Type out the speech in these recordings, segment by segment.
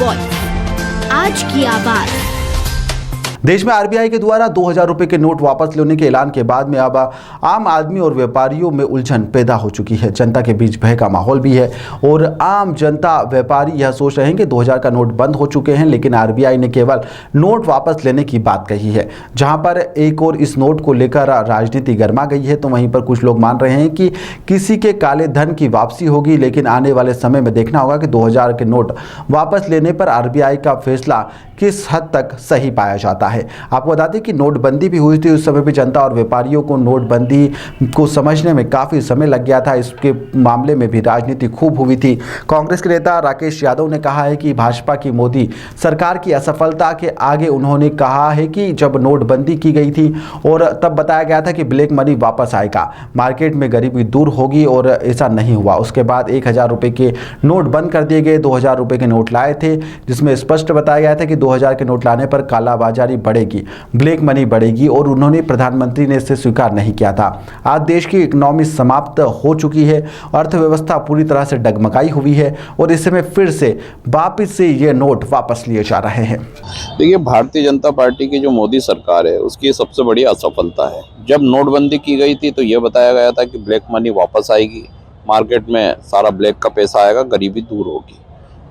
Voice, आज की आवाज। देश में आरबीआई के द्वारा 2000 रुपए के नोट वापस लेने के ऐलान के बाद में अब आम आदमी और व्यापारियों में उलझन पैदा हो चुकी है। जनता के बीच भय का माहौल भी है और आम जनता व्यापारी यह सोच रहे हैं कि 2000 का नोट बंद हो चुके हैं, लेकिन आरबीआई ने केवल नोट वापस लेने की बात कही है। जहां पर एक और इस नोट को लेकर राजनीति गर्मा गई है, तो वहीं पर कुछ लोग मान रहे हैं कि किसी के काले धन की वापसी होगी, लेकिन आने वाले समय में देखना होगा कि 2000 के नोट वापस लेने पर आरबीआई का फैसला किस हद तक सही पाया जाता है। आपको बता दें कि नोटबंदी भी हुई थी, उस समय भी जनता और व्यापारियों को नोटबंदी को समझने में काफ़ी समय लग गया था। इसके मामले में भी राजनीति खूब हुई थी। कांग्रेस के नेता राकेश यादव ने कहा है कि भाजपा की मोदी सरकार की असफलता के आगे उन्होंने कहा है कि जब नोटबंदी की गई थी और तब बताया गया था कि ब्लैक मनी वापस आएगा, मार्केट में गरीबी दूर होगी, और ऐसा नहीं हुआ। उसके बाद 1000 रुपये के नोट बंद कर दिए गए, 2000 रुपये के नोट लाए थे, जिसमें स्पष्ट बताया गया था कि 2000 के नोट लाने पर कालाबाजारी बढ़ेगी, ब्लैक मनी बढ़ेगी, और उन्होंने प्रधानमंत्री ने इसे स्वीकार नहीं किया था। आज देश की इकोनॉमी समाप्त हो चुकी है, अर्थव्यवस्था पूरी तरह से डगमगाई हुई है और इस समय फिर से वापस से ये नोट वापस लिए जा रहे हैं। देखिए, भारतीय जनता पार्टी की जो मोदी सरकार है उसकी सबसे बड़ी असफलता है। जब नोटबंदी की गई थी तो ये बताया गया था कि ब्लैक मनी वापस आएगी, मार्केट में सारा ब्लैक का पैसा आएगा, गरीबी दूर होगी।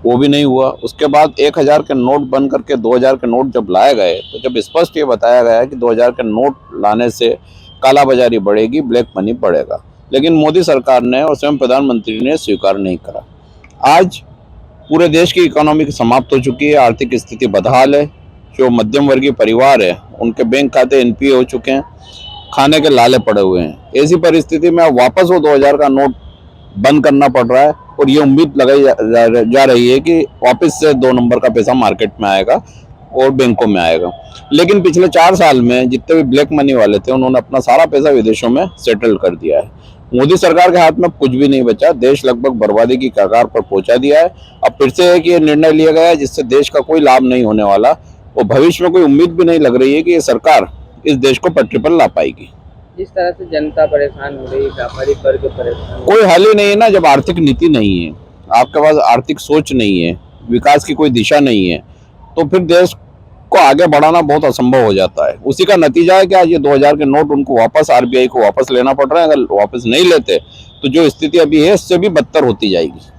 वो भी नहीं हुआ। उसके बाद 1000 के नोट बंद करके 2000 के नोट जब लाए गए तो जब स्पष्ट ये बताया गया कि 2000 के नोट लाने से कालाबाजारी बढ़ेगी, ब्लैक मनी बढ़ेगा, लेकिन मोदी सरकार ने और स्वयं प्रधानमंत्री ने स्वीकार नहीं करा। आज पूरे देश की इकोनॉमी समाप्त हो चुकी है, आर्थिक स्थिति बदहाल है। जो मध्यम वर्गीय परिवार है उनके बैंक खाते एनपीए हो चुके हैं, खाने के लाले पड़े हुए हैं। ऐसी परिस्थिति में वापस वो 2000 का नोट बंद करना पड़ रहा है और ये उम्मीद लगाई जा रही है कि वापस से 2 नंबर का पैसा मार्केट में आएगा और बैंकों में आएगा। लेकिन पिछले 4 साल में जितने भी ब्लैक मनी वाले थे उन्होंने अपना सारा पैसा विदेशों में सेटल कर दिया है। मोदी सरकार के हाथ में कुछ भी नहीं बचा, देश लगभग बर्बादी की कगार पर पहुंचा दिया है। अब फिर से एक ये निर्णय लिया गया है जिससे देश का कोई लाभ नहीं होने वाला और भविष्य में कोई उम्मीद भी नहीं लग रही है कि ये सरकार इस देश को पटरी पर ला पाएगी। जिस तरह से जनता परेशान हो रही है, व्यापारी वर्ग परेशान, कोई हल ही नहीं है ना। जब आर्थिक नीति नहीं है, आपके पास आर्थिक सोच नहीं है, विकास की कोई दिशा नहीं है, तो फिर देश को आगे बढ़ाना बहुत असंभव हो जाता है। उसी का नतीजा है कि आज ये 2000 के नोट उनको वापस आरबीआई को वापस लेना पड़ रहा है। अगर वापस नहीं लेते तो जो स्थिति अभी है इससे भी बदतर होती जाएगी।